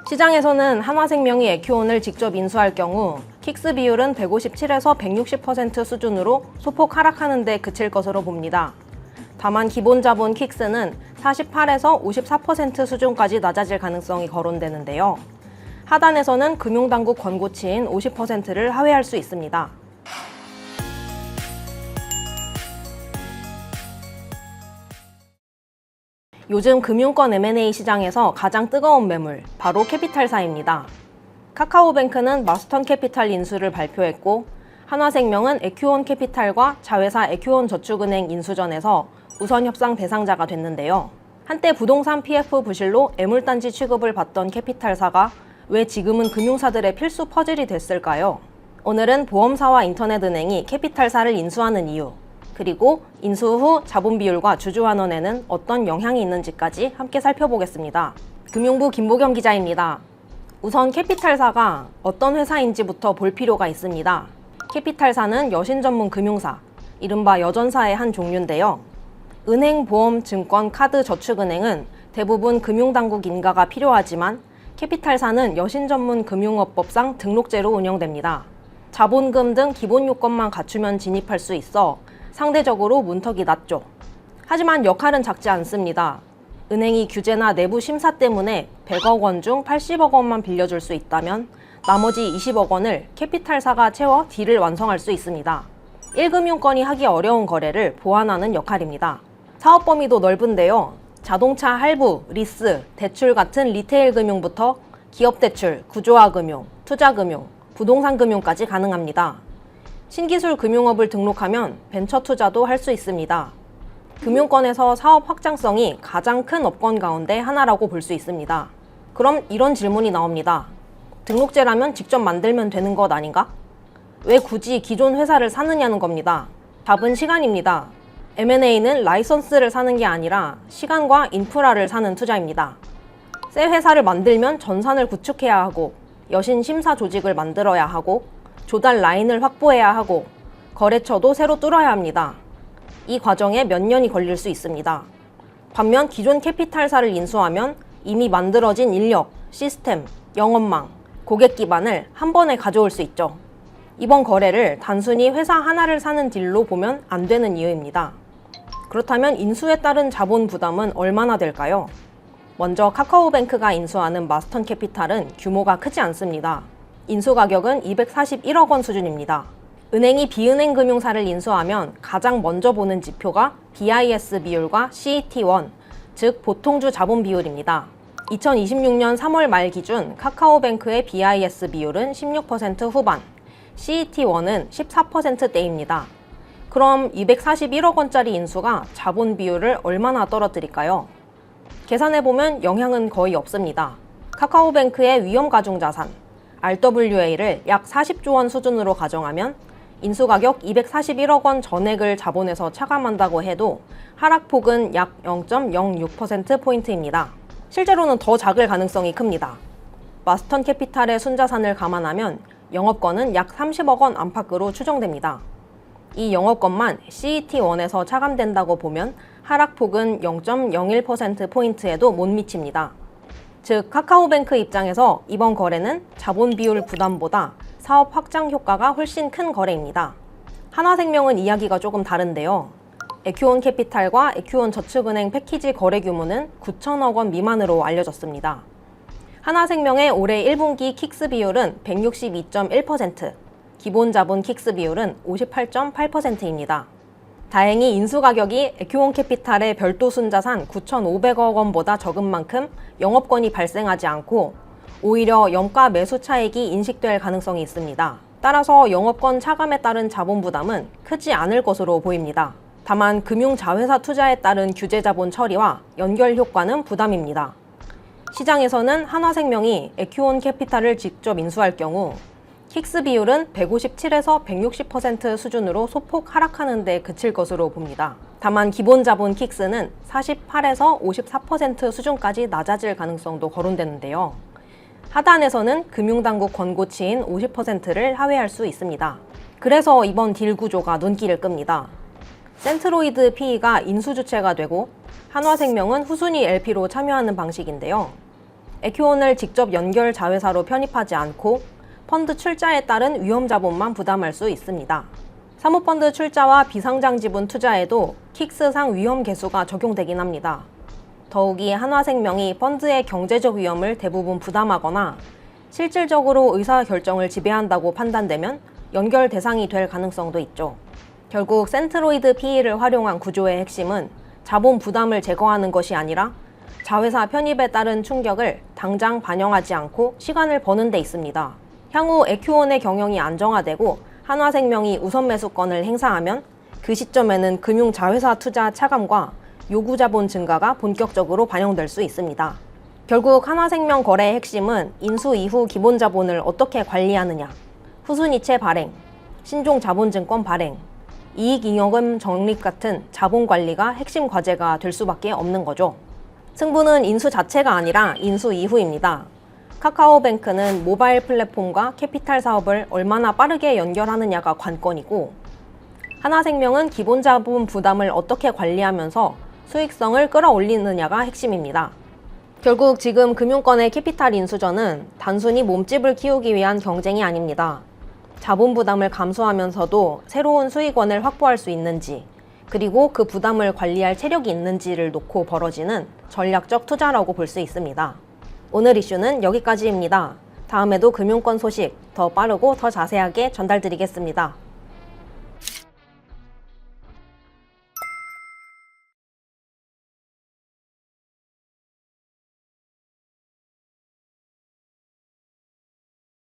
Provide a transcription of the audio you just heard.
시장에서는 한화생명이 에큐온을 직접 인수할 경우 킥스 비율은 157에서 160% 수준으로 소폭 하락하는 데 그칠 것으로 봅니다. 다만 기본 자본 킥스는 48에서 54% 수준까지 낮아질 가능성이 거론되는데요. 하단에서는 금융당국 권고치인 50%를 하회할 수 있습니다. 요즘 금융권 M&A 시장에서 가장 뜨거운 매물, 바로 캐피탈사입니다. 카카오뱅크는 마스턴 캐피탈 인수를 발표했고, 한화생명은 에큐온 캐피탈과 자회사 에큐온 저축은행 인수전에서 우선 협상 대상자가 됐는데요. 한때 부동산 PF 부실로 애물단지 취급을 받던 캐피탈사가 왜 지금은 금융사들의 필수 퍼즐이 됐을까요? 오늘은 보험사와 인터넷은행이 캐피탈사를 인수하는 이유, 그리고 인수 후 자본 비율과 주주환원에는 어떤 영향이 있는지까지 함께 살펴보겠습니다. 금융부 김보경 기자입니다. 우선 캐피탈사가 어떤 회사인지부터 볼 필요가 있습니다. 캐피탈사는 여신 전문 금융사, 이른바 여전사의 한 종류인데요. 은행, 보험, 증권, 카드, 저축은행은 대부분 금융당국 인가가 필요하지만 캐피탈사는 여신 전문 금융업법상 등록제로 운영됩니다. 자본금 등 기본 요건만 갖추면 진입할 수 있어 상대적으로 문턱이 낮죠. 하지만 역할은 작지 않습니다. 은행이 규제나 내부 심사 때문에 100억 원 중 80억 원만 빌려줄 수 있다면 나머지 20억 원을 캐피탈사가 채워 딜을 완성할 수 있습니다. 1금융권이 하기 어려운 거래를 보완하는 역할입니다. 사업 범위도 넓은데요. 자동차 할부, 리스, 대출 같은 리테일 금융부터 기업 대출, 구조화 금융, 투자 금융, 부동산 금융까지 가능합니다. 신기술 금융업을 등록하면 벤처 투자도 할 수 있습니다. 금융권에서 사업 확장성이 가장 큰 업권 가운데 하나라고 볼 수 있습니다. 그럼 이런 질문이 나옵니다. 등록제라면 직접 만들면 되는 것 아닌가? 왜 굳이 기존 회사를 사느냐는 겁니다. 답은 시간입니다. M&A는 라이선스를 사는 게 아니라 시간과 인프라를 사는 투자입니다. 새 회사를 만들면 전산을 구축해야 하고, 여신 심사 조직을 만들어야 하고, 조달 라인을 확보해야 하고, 거래처도 새로 뚫어야 합니다. 이 과정에 몇 년이 걸릴 수 있습니다. 반면 기존 캐피탈사를 인수하면 이미 만들어진 인력, 시스템, 영업망, 고객 기반을 한 번에 가져올 수 있죠. 이번 거래를 단순히 회사 하나를 사는 딜로 보면 안 되는 이유입니다. 그렇다면 인수에 따른 자본 부담은 얼마나 될까요? 먼저 카카오뱅크가 인수하는 마스턴 캐피탈은 규모가 크지 않습니다. 인수 가격은 241억 원 수준입니다. 은행이 비은행 금융사를 인수하면 가장 먼저 보는 지표가 BIS 비율과 CET1, 즉 보통주 자본 비율입니다. 2026년 3월 말 기준 카카오뱅크의 BIS 비율은 16% 후반, CET1은 14%대입니다. 그럼 241억 원짜리 인수가 자본 비율을 얼마나 떨어뜨릴까요? 계산해보면 영향은 거의 없습니다. 카카오뱅크의 위험가중자산, RWA를 약 40조 원 수준으로 가정하면 인수가격 241억 원 전액을 자본에서 차감한다고 해도 하락폭은 약 0.06%포인트입니다. 실제로는 더 작을 가능성이 큽니다. 마스턴 캐피탈의 순자산을 감안하면 영업권은 약 30억 원 안팎으로 추정됩니다. 이 영업권만 CET1에서 차감된다고 보면 하락폭은 0.01%포인트에도 못 미칩니다. 즉 카카오뱅크 입장에서 이번 거래는 자본 비율 부담보다 사업 확장 효과가 훨씬 큰 거래입니다. 한화생명은 이야기가 조금 다른데요. 에큐온 캐피탈과 에큐온 저축은행 패키지 거래 규모는 9천억 원 미만으로 알려졌습니다. 한화생명의 올해 1분기 킥스 비율은 162.1%, 기본 자본 킥스 비율은 58.8%입니다. 다행히 인수 가격이 에큐온 캐피탈의 별도 순자산 9,500억 원보다 적은 만큼 영업권이 발생하지 않고 오히려 염가 매수 차익이 인식될 가능성이 있습니다. 따라서 영업권 차감에 따른 자본 부담은 크지 않을 것으로 보입니다. 다만 금융자회사 투자에 따른 규제 자본 처리와 연결 효과는 부담입니다. 시장에서는 한화생명이 에큐온 캐피탈을 직접 인수할 경우 킥스 비율은 157에서 160% 수준으로 소폭 하락하는 데 그칠 것으로 봅니다. 다만 기본 자본 킥스는 48에서 54% 수준까지 낮아질 가능성도 거론되는데요. 하단에서는 금융당국 권고치인 50%를 하회할 수 있습니다. 그래서 이번 딜 구조가 눈길을 끕니다. 센트로이드 PE가 인수 주체가 되고 한화생명은 후순위 LP로 참여하는 방식인데요. 에큐온을 직접 연결 자회사로 편입하지 않고 펀드 출자에 따른 위험 자본만 부담할 수 있습니다. 사모펀드 출자와 비상장 지분 투자에도 킥스상 위험 계수가 적용되긴 합니다. 더욱이 한화생명이 펀드의 경제적 위험을 대부분 부담하거나 실질적으로 의사결정을 지배한다고 판단되면 연결 대상이 될 가능성도 있죠. 결국 센트로이드 PE를 활용한 구조의 핵심은 자본 부담을 제거하는 것이 아니라 자회사 편입에 따른 충격을 당장 반영하지 않고 시간을 버는 데 있습니다. 향후 에큐온의 경영이 안정화되고 한화생명이 우선 매수권을 행사하면 그 시점에는 금융 자회사 투자 차감과 요구 자본 증가가 본격적으로 반영될 수 있습니다. 결국 한화생명 거래의 핵심은 인수 이후 기본 자본을 어떻게 관리하느냐, 후순위채 발행, 신종 자본증권 발행, 이익잉여금 적립 같은 자본 관리가 핵심 과제가 될 수밖에 없는 거죠. 승부는 인수 자체가 아니라 인수 이후입니다. 카카오뱅크는 모바일 플랫폼과 캐피탈 사업을 얼마나 빠르게 연결하느냐가 관건이고, 한화생명은 기본 자본 부담을 어떻게 관리하면서 수익성을 끌어올리느냐가 핵심입니다. 결국 지금 금융권의 캐피탈 인수전은 단순히 몸집을 키우기 위한 경쟁이 아닙니다. 자본 부담을 감수하면서도 새로운 수익원을 확보할 수 있는지, 그리고 그 부담을 관리할 체력이 있는지를 놓고 벌어지는 전략적 투자라고 볼 수 있습니다. 오늘 이슈는 여기까지입니다. 다음에도 금융권 소식 더 빠르고 더 자세하게 전달드리겠습니다.